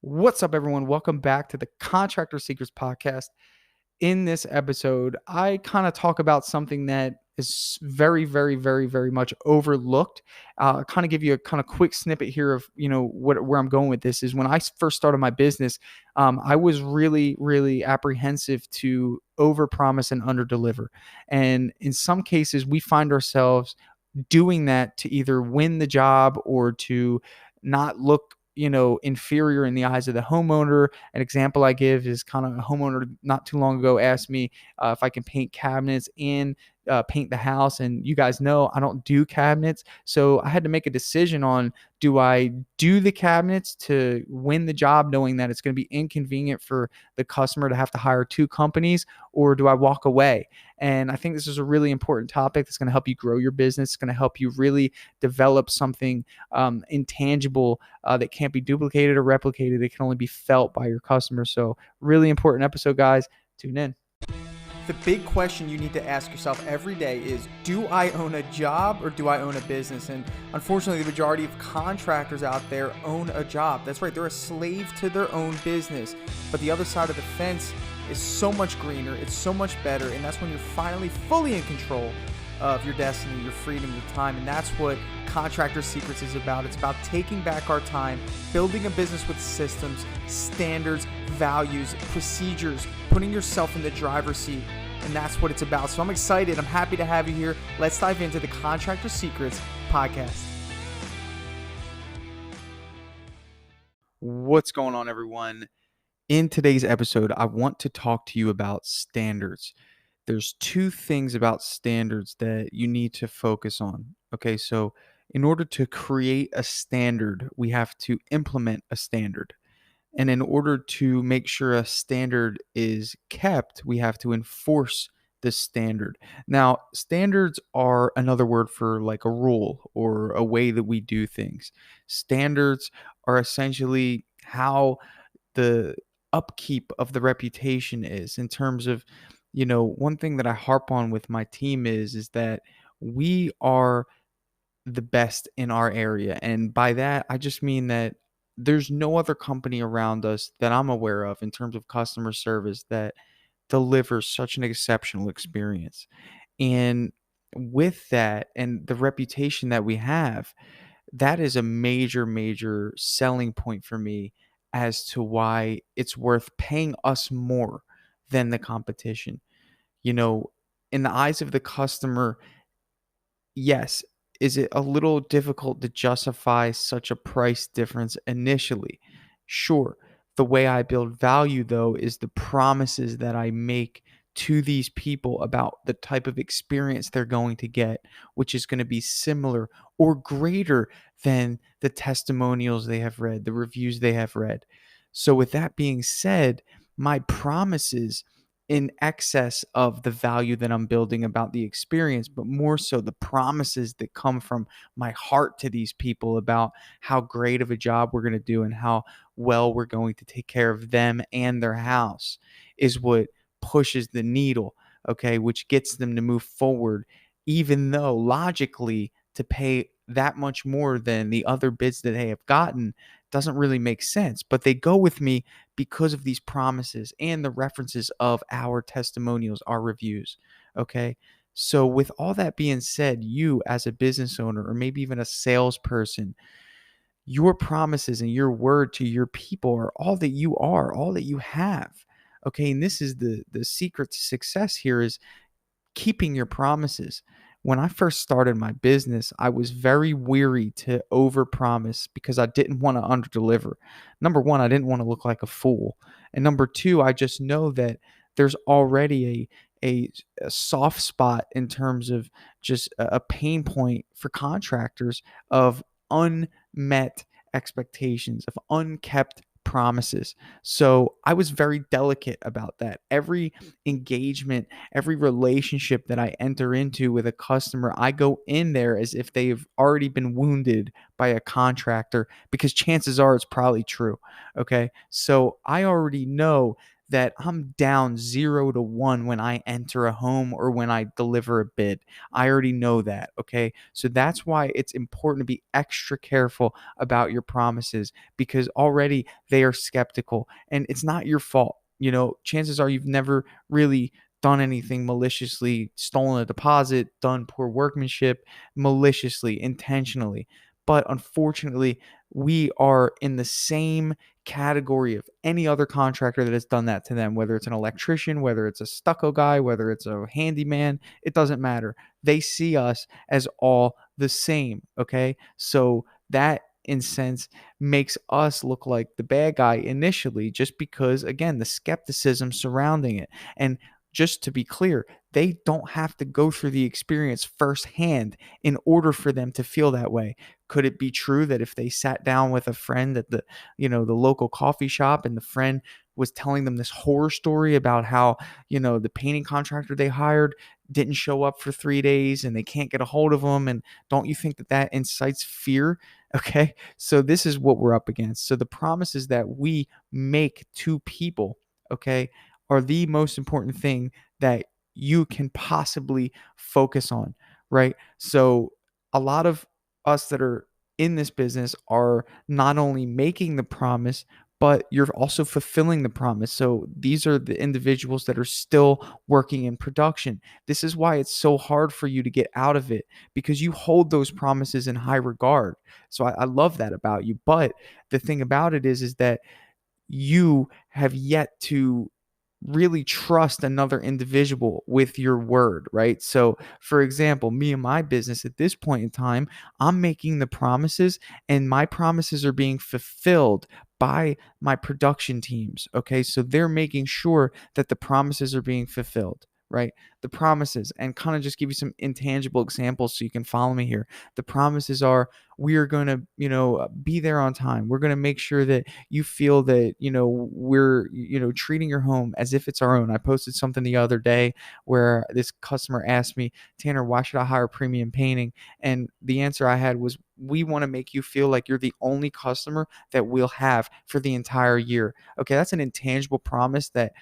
What's up, everyone? Welcome back to the Contractor Secrets Podcast. In this episode, I kind of talk about something that is very, very, very, very much overlooked. Kind of give you a kind of quick snippet here of where I'm going with this is when I first started my business, I was really, really apprehensive to overpromise and underdeliver, and in some cases, we find ourselves doing that to either win the job or to not look inferior in the eyes of the homeowner. An example I give is kind of a homeowner not too long ago asked me if I can paint cabinets and paint the house. And you guys know I don't do cabinets. So I had to make a decision on, do I do the cabinets to win the job, knowing that it's going to be inconvenient for the customer to have to hire two companies, or do I walk away? And I think this is a really important topic that's going to help you grow your business. It's going to help you really develop something intangible that can't be duplicated or replicated. It can only be felt by your customers. So really important episode, guys. Tune in. The big question you need to ask yourself every day is, do I own a job or do I own a business? And unfortunately, the majority of contractors out there own a job. That's right, they're a slave to their own business. But the other side of the fence is so much greener, it's so much better, and that's when you're finally fully in control of your destiny, your freedom, your time. And that's what Contractor Secrets is about. It's about taking back our time, building a business with systems, standards, values, procedures, putting yourself in the driver's seat. And that's what it's about. So I'm excited. I'm happy to have you here. Let's dive into the Contractor Secrets podcast. What's going on, everyone? In today's episode, I want to talk to you about standards. There's two things about standards that you need to focus on. Okay, so in order to create a standard, we have to implement a standard. And in order to make sure a standard is kept, we have to enforce the standard. Now, standards are another word for like a rule or a way that we do things. Standards are essentially how the upkeep of the reputation is in terms of, one thing that I harp on with my team is that we are the best in our area. And by that, I just mean that there's no other company around us that I'm aware of in terms of customer service that delivers such an exceptional experience. And with that and the reputation that we have, that is a major, major selling point for me as to why it's worth paying us more than the competition. You know, in the eyes of the customer, yes, is it a little difficult to justify such a price difference initially? Sure. The way I build value, though, is the promises that I make to these people about the type of experience they're going to get, which is going to be similar or greater than the testimonials they have read, the reviews they have read. So, with that being said, my promises in excess of the value that I'm building about the experience, but more so the promises that come from my heart to these people about how great of a job we're going to do and how well we're going to take care of them and their house is what pushes the needle, okay, which gets them to move forward, even though logically to pay that much more than the other bids that they have gotten doesn't really make sense. But they go with me because of these promises and the references of our testimonials, our reviews. Okay. So, with all that being said, you as a business owner or maybe even a salesperson, your promises and your word to your people are all that you have. Okay. And this is the secret to success here is keeping your promises. When I first started my business, I was very weary to overpromise because I didn't want to underdeliver. Number one, I didn't want to look like a fool. And number two, I just know that there's already a soft spot in terms of just a pain point for contractors of unmet expectations, of unkept promises. So I was very delicate about that. Every engagement, every relationship that I enter into with a customer, I go in there as if they've already been wounded by a contractor because chances are it's probably true. Okay. So I already know that I'm down 0 to 1 when I enter a home or when I deliver a bid. I already know that. Okay. So that's why it's important to be extra careful about your promises, because already they are skeptical and it's not your fault. Chances are you've never really done anything maliciously, stolen a deposit, done poor workmanship maliciously, intentionally. But unfortunately, we are in the same category of any other contractor that has done that to them, whether it's an electrician, whether it's a stucco guy, whether it's a handyman, it doesn't matter. They see us as all the same. Okay. So that, in sense, makes us look like the bad guy initially, just because, again, the skepticism surrounding it. And just to be clear, they don't have to go through the experience firsthand in order for them to feel that way. Could it be true that if they sat down with a friend at the local coffee shop, and the friend was telling them this horror story about how, the painting contractor they hired didn't show up for 3 days and they can't get a hold of them, and don't you think that that incites fear? Okay? So this is what we're up against. So the promises that we make to people, okay, are the most important thing that you can possibly focus on, right? So a lot of us that are in this business are not only making the promise, but you're also fulfilling the promise. So these are the individuals that are still working in production. This is why it's so hard for you to get out of it, because you hold those promises in high regard. So I love that about you. But the thing about it is that you have yet to really trust another individual with your word, right? So, for example, me and my business at this point in time, I'm making the promises, and my promises are being fulfilled by my production teams. Okay. So they're making sure that the promises are being fulfilled. Right. The promises, and kind of just give you some intangible examples so you can follow me here. The promises are, we are going to, be there on time. We're going to make sure that you feel that, we're, treating your home as if it's our own. I posted something the other day where this customer asked me, Tanner, why should I hire Premium Painting? And the answer I had was, we want to make you feel like you're the only customer that we'll have for the entire year. Okay, that's an intangible promise that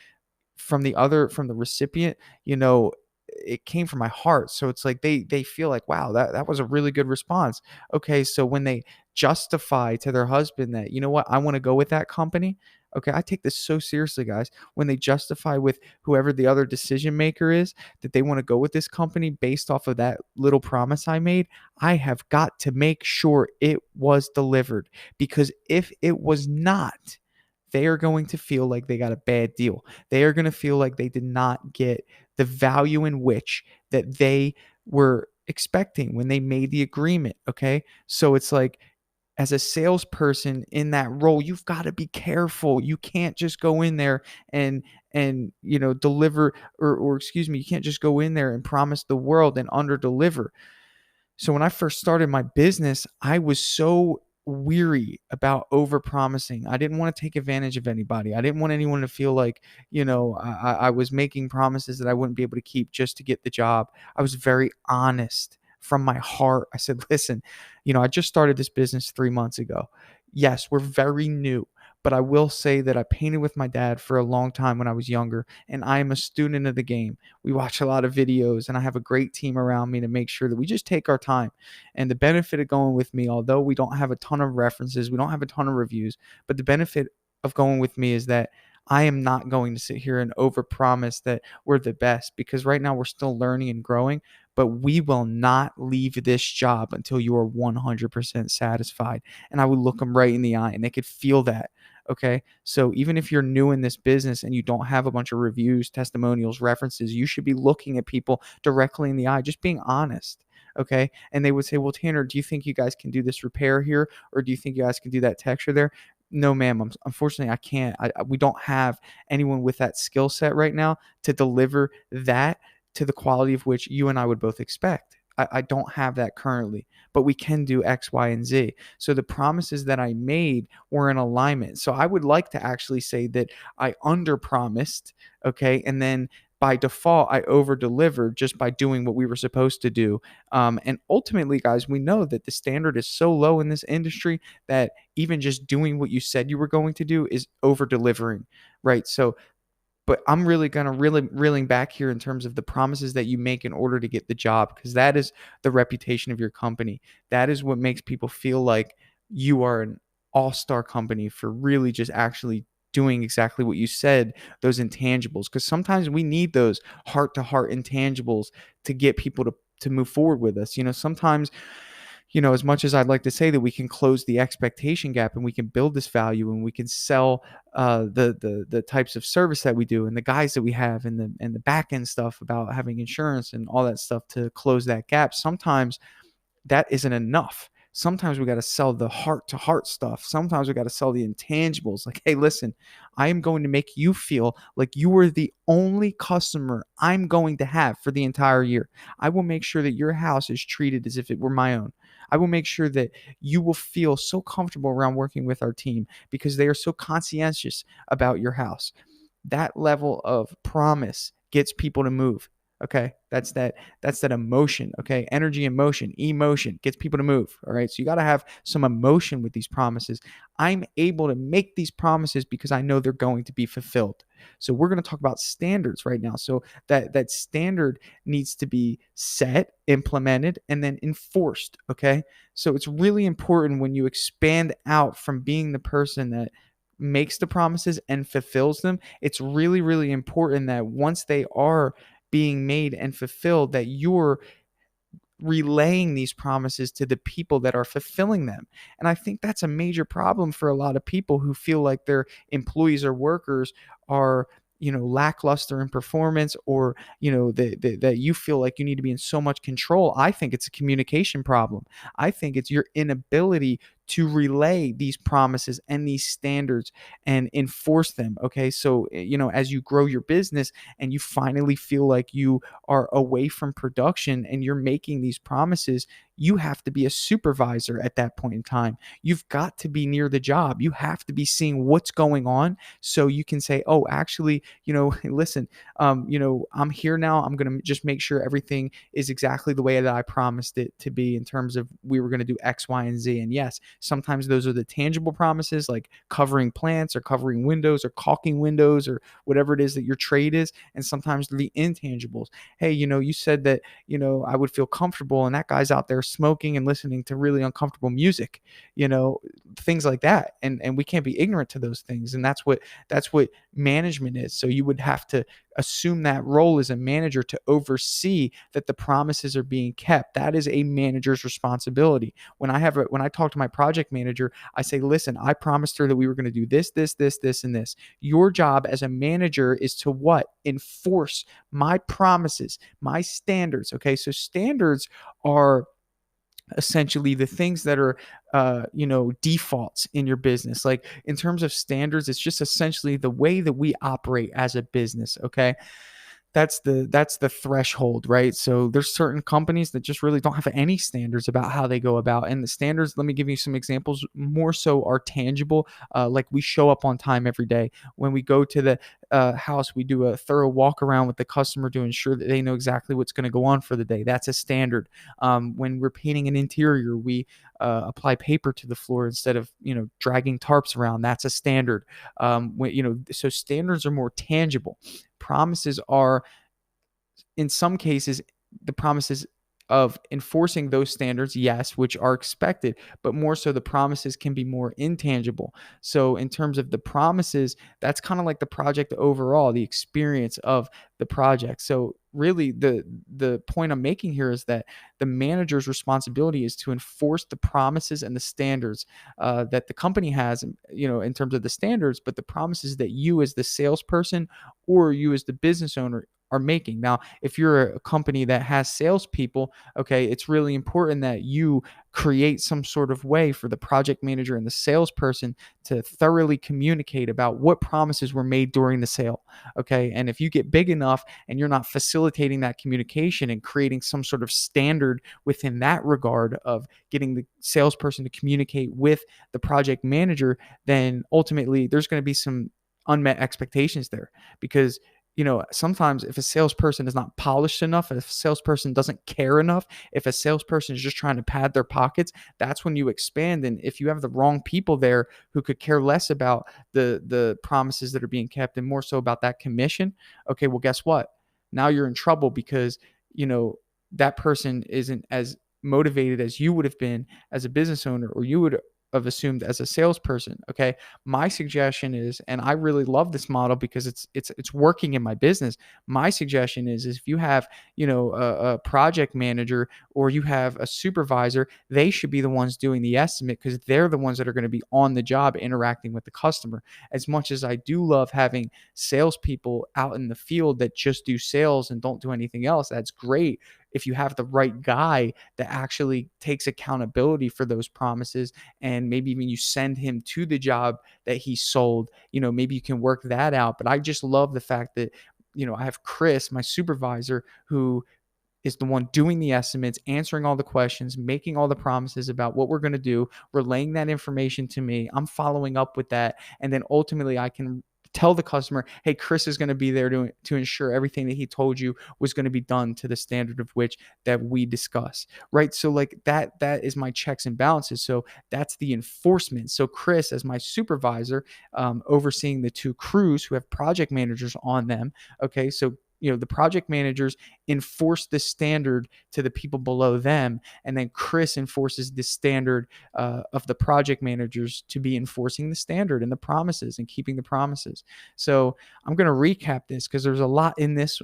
from the recipient, it came from my heart. So it's like they feel like, wow, that was a really good response. Okay, so when they justify to their husband that, you know what, I want to go with that company. Okay, I take this so seriously, guys. When they justify with whoever the other decision maker is that they want to go with this company based off of that little promise I made, I have got to make sure it was delivered, because if it was not, they are going to feel like they got a bad deal. They are going to feel like they did not get the value in which that they were expecting when they made the agreement. Okay. So it's like, as a salesperson in that role, you've got to be careful. You can't just go in there and deliver, or excuse me, you can't just go in there and promise the world and under deliver. So when I first started my business, I was so weary about over promising. I didn't want to take advantage of anybody. I didn't want anyone to feel like, I was making promises that I wouldn't be able to keep just to get the job. I was very honest from my heart. I said, listen, I just started this business 3 months ago. Yes, we're very new. But I will say that I painted with my dad for a long time when I was younger, and I am a student of the game. We watch a lot of videos, and I have a great team around me to make sure that we just take our time. And the benefit of going with me, although we don't have a ton of references, we don't have a ton of reviews, but the benefit of going with me is that I am not going to sit here and overpromise that we're the best, because right now we're still learning and growing, but we will not leave this job until you are 100% satisfied. And I would look them right in the eye, and they could feel that. Okay. So even if you're new in this business and you don't have a bunch of reviews, testimonials, references, you should be looking at people directly in the eye, just being honest. Okay. And they would say, well, Tanner, do you think you guys can do this repair here? Or do you think you guys can do that texture there? No, ma'am. Unfortunately, I can't. We don't have anyone with that skill set right now to deliver that to the quality of which you and I would both expect. I don't have that currently, but we can do X, Y, and Z. So the promises that I made were in alignment. So I would like to actually say that I under promised, okay, and then by default I over delivered just by doing what we were supposed to do. And ultimately, guys, we know that the standard is so low in this industry that even just doing what you said you were going to do is over delivering, right? So But I'm really gonna really reeling back here in terms of the promises that you make in order to get the job, because that is the reputation of your company. That is what makes people feel like you are an all-star company for really just actually doing exactly what you said, those intangibles. Because sometimes we need those heart-to-heart intangibles to get people to move forward with us. Sometimes, as much as I'd like to say that we can close the expectation gap and we can build this value and we can sell the types of service that we do and the guys that we have and the back end stuff about having insurance and all that stuff to close that gap. Sometimes that isn't enough. Sometimes we got to sell the heart to heart stuff. Sometimes we got to sell the intangibles. Like, hey, listen, I am going to make you feel like you are the only customer I'm going to have for the entire year. I will make sure that your house is treated as if it were my own. I will make sure that you will feel so comfortable around working with our team because they are so conscientious about your house. That level of promise gets people to move. Okay, that's that emotion. Okay, energy, emotion gets people to move. All right, so you got to have some emotion with these promises. I'm able to make these promises because I know they're going to be fulfilled. So we're going to talk about standards right now. So that standard needs to be set, implemented, and then enforced. Okay, so it's really important when you expand out from being the person that makes the promises and fulfills them. It's really, really important that once they are being made and fulfilled, that you're relaying these promises to the people that are fulfilling them. And I think that's a major problem for a lot of people who feel like their employees or workers are lackluster in performance, or that you feel like you need to be in so much control. I think it's a communication problem. I think it's your inability to relay these promises and these standards and enforce them. Okay, so as you grow your business and you finally feel like you are away from production and you're making these promises, you have to be a supervisor at that point in time. You've got to be near the job. You have to be seeing what's going on so you can say, oh, actually, listen, I'm here now. I'm going to just make sure everything is exactly the way that I promised it to be in terms of we were going to do X, Y, and Z. And yes, sometimes those are the tangible promises like covering plants or covering windows or caulking windows or whatever it is that your trade is. And sometimes the intangibles. Hey, you said that, I would feel comfortable and that guy's out there smoking and listening to really uncomfortable music, things like that. And we can't be ignorant to those things. And that's what management is. So you would have to assume that role as a manager to oversee that the promises are being kept. That is a manager's responsibility. When I talk to my project manager, I say, listen, I promised her that we were going to do this, this, and this. Your job as a manager is to what? Enforce my promises, my standards. Okay, so standards are essentially the things that are defaults in your business. Like in terms of standards, it's just essentially the way that we operate as a business. Okay, that's the threshold, right? So there's certain companies that just really don't have any standards about how they go about. And the standards, let me give you some examples, more so are tangible. Like we show up on time every day. When we go to the house, we do a thorough walk around with the customer to ensure that they know exactly what's going to go on for the day. That's a standard. When we're painting an interior, we apply paper to the floor instead of dragging tarps around. That's a standard. So standards are more tangible. Promises are, in some cases, the promises of enforcing those standards, yes, which are expected, but more so the promises can be more intangible. So in terms of the promises, that's kind of like the project overall, the experience of the project. So really the point I'm making here is that the manager's responsibility is to enforce the promises and the standards that the company has, in terms of the standards, but the promises that you as the salesperson or you as the business owner are making. Now, if you're a company that has salespeople, okay, it's really important that you create some sort of way for the project manager and the salesperson to thoroughly communicate about what promises were made during the sale. Okay. And if you get big enough and you're not facilitating that communication and creating some sort of standard within that regard of getting the salesperson to communicate with the project manager, then ultimately there's going to be some unmet expectations there because sometimes if a salesperson is not polished enough, if a salesperson doesn't care enough, if a salesperson is just trying to pad their pockets, that's when you expand. And if you have the wrong people there who could care less about the promises that are being kept and more so about that commission, okay, well, guess what? Now you're in trouble because, you know, that person isn't as motivated as you would have been as a business owner, or you would have assumed as a salesperson. Okay. My suggestion is, and I really love this model because it's working in my business. My suggestion is if you have, a project manager or you have a supervisor, they should be the ones doing the estimate because they're the ones that are going to be on the job interacting with the customer. As much as I do love having salespeople out in the field that just do sales and don't do anything else, that's great. If you have the right guy that actually takes accountability for those promises, and maybe even you send him to the job that he sold, maybe you can work that out. But I just love the fact that, I have Chris, my supervisor, who is the one doing the estimates, answering all the questions, making all the promises about what we're going to do, relaying that information to me. I'm following up with that. And then ultimately I can tell the customer, hey, Chris is going to be there to ensure everything that he told you was going to be done to the standard of which that we discuss. Right. So like that is my checks and balances. So that's the enforcement. So Chris, as my supervisor, overseeing the two crews who have project managers on them. Okay. So the project managers enforce the standard to the people below them, and then Chris enforces the standard of the project managers to be enforcing the standard and the promises and keeping the promises. So I'm going to recap this because there's a lot in this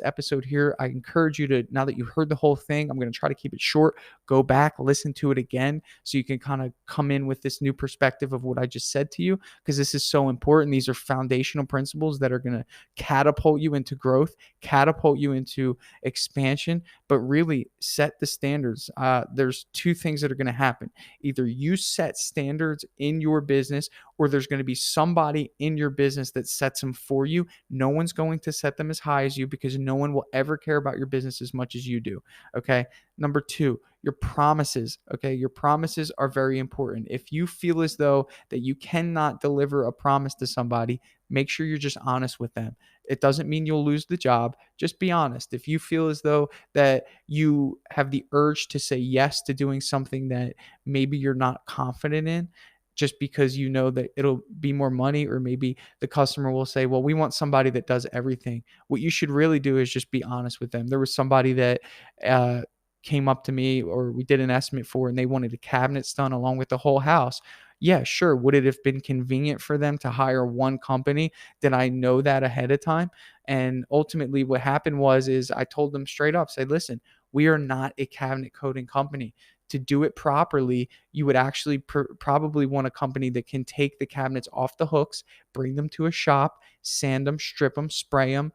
episode here. I encourage you to, now that you've heard the whole thing, I'm going to try to keep it short. Go back, listen to it again, so you can kind of come in with this new perspective of what I just said to you, because this is so important. These are foundational principles that are going to catapult you into growth, catapult you into expansion, but really set the standards. There's two things that are going to happen. Either you set standards in your business, or there's going to be somebody in your business that sets them for you. No one's going to set them as high as you because no one will ever care about your business as much as you do. Okay. Number two, your promises. Okay. Your promises are very important. If you feel as though that you cannot deliver a promise to somebody, make sure you're just honest with them. It doesn't mean you'll lose the job. Just be honest. If you feel as though that you have the urge to say yes to doing something that maybe you're not confident in, just because you know that it'll be more money, or maybe the customer will say, well, we want somebody that does everything. What you should really do is just be honest with them. There was somebody that came up to me, or we did an estimate for, and they wanted the cabinets done along with the whole house. Yeah, sure. Would it have been convenient for them to hire one company? Did I know that ahead of time? And ultimately what happened is I told them straight up, say, listen, we are not a cabinet coating company. To do it properly, you would actually probably want a company that can take the cabinets off the hooks, bring them to a shop, sand them, strip them, spray them,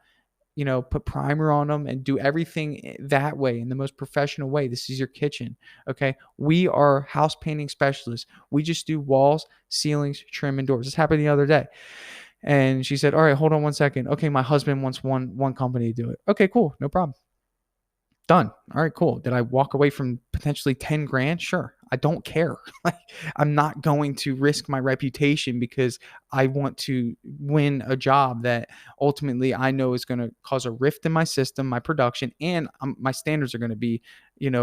put primer on them, and do everything that way in the most professional way. This is your kitchen. Okay. We are house painting specialists. We just do walls, ceilings, trim, and doors. This happened the other day. And she said, all right, hold on one second. Okay. My husband wants one company to do it. Okay, cool. No problem. Done. All right, cool. Did I walk away from potentially 10 grand? Sure. I don't care. Like, I'm not going to risk my reputation because I want to win a job that ultimately I know is going to cause a rift in my system, my production, and my standards are going to be,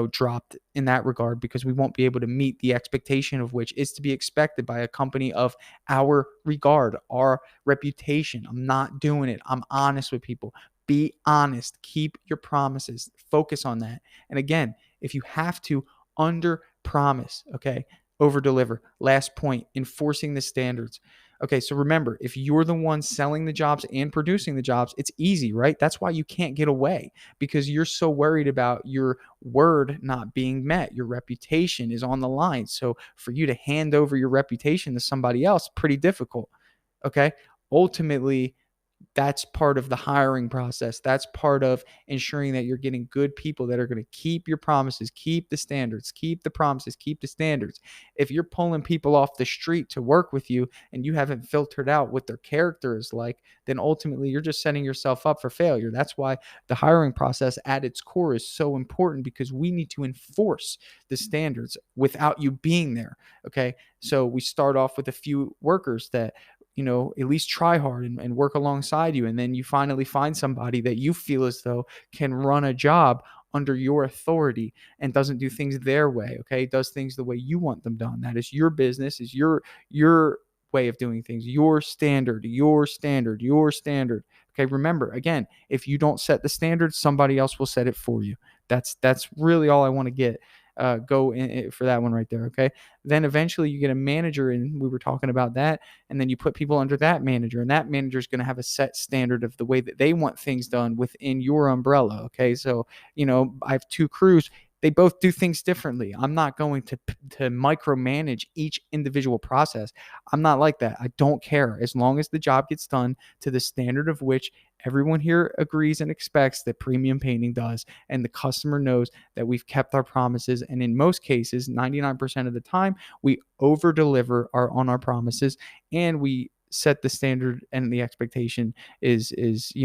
dropped in that regard, because we won't be able to meet the expectation of which is to be expected by a company of our regard, our reputation. I'm not doing it. I'm honest with people. Be honest. Keep your promises. Focus on that. And again, if you have to, under promise, okay, over deliver. Last point, enforcing the standards. Okay, so remember, if you're the one selling the jobs and producing the jobs, it's easy, right? That's why you can't get away, because you're so worried about your word not being met. Your reputation is on the line. So for you to hand over your reputation to somebody else, pretty difficult. Okay, ultimately, that's part of the hiring process. That's part of ensuring that you're getting good people that are going to keep your promises, keep the standards, keep the promises, keep the standards. If you're pulling people off the street to work with you and you haven't filtered out what their character is like, then ultimately you're just setting yourself up for failure. That's why the hiring process at its core is so important, because we need to enforce the standards without you being there. Okay. So we start off with a few workers that at least try hard and work alongside you. And then you finally find somebody that you feel as though can run a job under your authority and doesn't do things their way. Okay. Does things the way you want them done. That is your business, is your way of doing things, your standard, your standard, your standard. Okay. Remember, again, if you don't set the standard, somebody else will set it for you. That's really all I want to get go in for that one right there. Okay. Then eventually you get a manager, and we were talking about that. And then you put people under that manager, and that manager is going to have a set standard of the way that they want things done within your umbrella. Okay. So, I have two crews. They both do things differently. I'm not going to micromanage each individual process. I'm not like that. I don't care. As long as the job gets done to the standard of which everyone here agrees and expects that premium painting does, and the customer knows that we've kept our promises. And in most cases, 99% of the time, we over deliver on our promises, and we set the standard, and the expectation is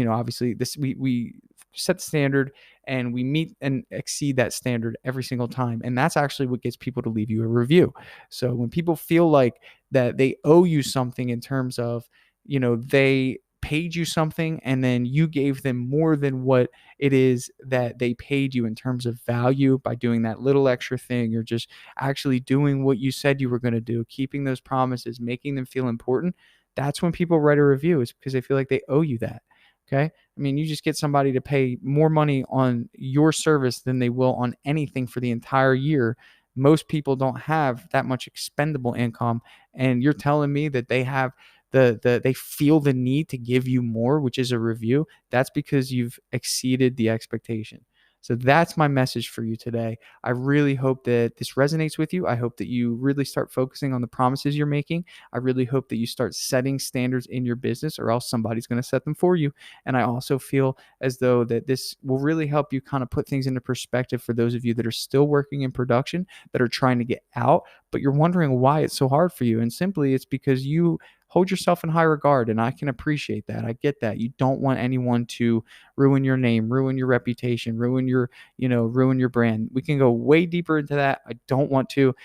obviously this, we set the standard and we meet and exceed that standard every single time. And that's actually what gets people to leave you a review. So when people feel like that they owe you something, in terms of, they paid you something and then you gave them more than what it is that they paid you in terms of value by doing that little extra thing, or just actually doing what you said you were going to do, keeping those promises, making them feel important, that's when people write a review, is because they feel like they owe you that. Okay. I mean, you just get somebody to pay more money on your service than they will on anything for the entire year. Most people don't have that much expendable income. And you're telling me that they have they feel the need to give you more, which is a review. That's because you've exceeded the expectation. So that's my message for you today. I really hope that this resonates with you. I hope that you really start focusing on the promises you're making. I really hope that you start setting standards in your business, or else somebody's going to set them for you. And I also feel as though that this will really help you kind of put things into perspective for those of you that are still working in production, that are trying to get out, but you're wondering why it's so hard for you. And simply it's because you hold yourself in high regard. And I can appreciate that. I get that. You don't want anyone to ruin your name, ruin your reputation, ruin your brand. We can go way deeper into that. I don't want to.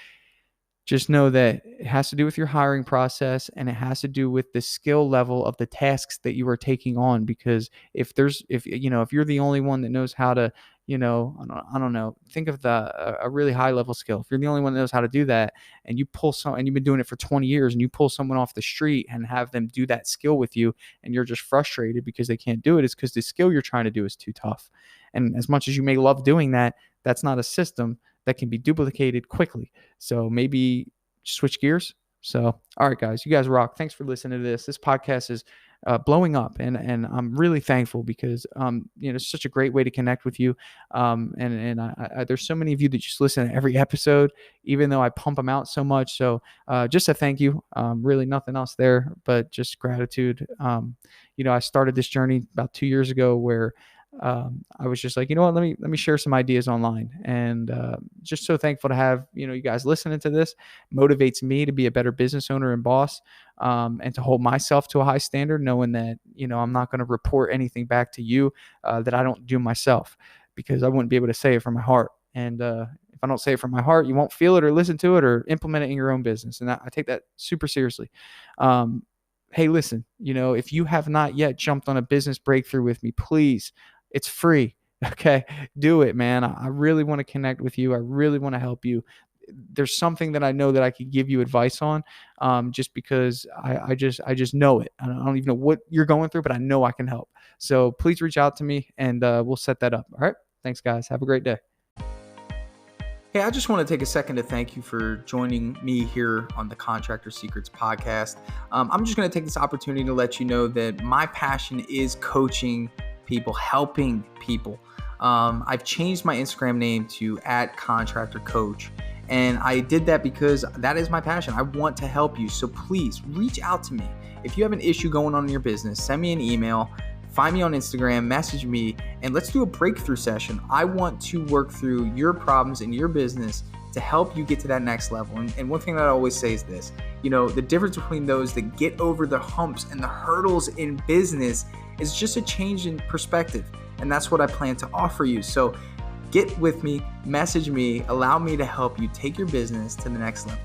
Just know that it has to do with your hiring process, and it has to do with the skill level of the tasks that you are taking on. Because if you're the only one that knows how to, I don't know, think of a really high level skill. If you're the only one that knows how to do that, and you've been doing it for 20 years, and you pull someone off the street and have them do that skill with you, and you're just frustrated because they can't do it, it's because the skill you're trying to do is too tough. And as much as you may love doing that, that's not a system that can be duplicated quickly. So maybe switch gears. So, all right, guys, you guys rock. Thanks for listening to this. This podcast is blowing up, and I'm really thankful because it's such a great way to connect with you. And there's so many of you that just listen to every episode, even though I pump them out so much. So just a thank you. Really nothing else there, but just gratitude. I started this journey about 2 years ago, where I was just like, you know what, let me share some ideas online, and just so thankful to have, you guys listening to this. Motivates me to be a better business owner and boss, and to hold myself to a high standard, knowing that, I'm not going to report anything back to you that I don't do myself, because I wouldn't be able to say it from my heart. And if I don't say it from my heart, you won't feel it or listen to it or implement it in your own business. And I take that super seriously. Hey, listen, if you have not yet jumped on a business breakthrough with me, please, it's free. Okay. Do it, man. I really want to connect with you. I really want to help you. There's something that I know that I could give you advice on, just because I just know it. I don't even know what you're going through, but I know I can help. So please reach out to me, and we'll set that up. All right. Thanks, guys. Have a great day. Hey, I just want to take a second to thank you for joining me here on the Contractor Secrets podcast. I'm just going to take this opportunity to let you know that my passion is coaching people, helping people. I've changed my Instagram name to @contractorcoach, and I did that because that is my passion. I want to help you. So please reach out to me. If you have an issue going on in your business, send me an email, find me on Instagram, message me, and let's do a breakthrough session. I want to work through your problems in your business to help you get to that next level. And one thing that I always say is this, the difference between those that get over the humps and the hurdles in business is just a change in perspective. And that's what I plan to offer you. So get with me, message me, allow me to help you take your business to the next level.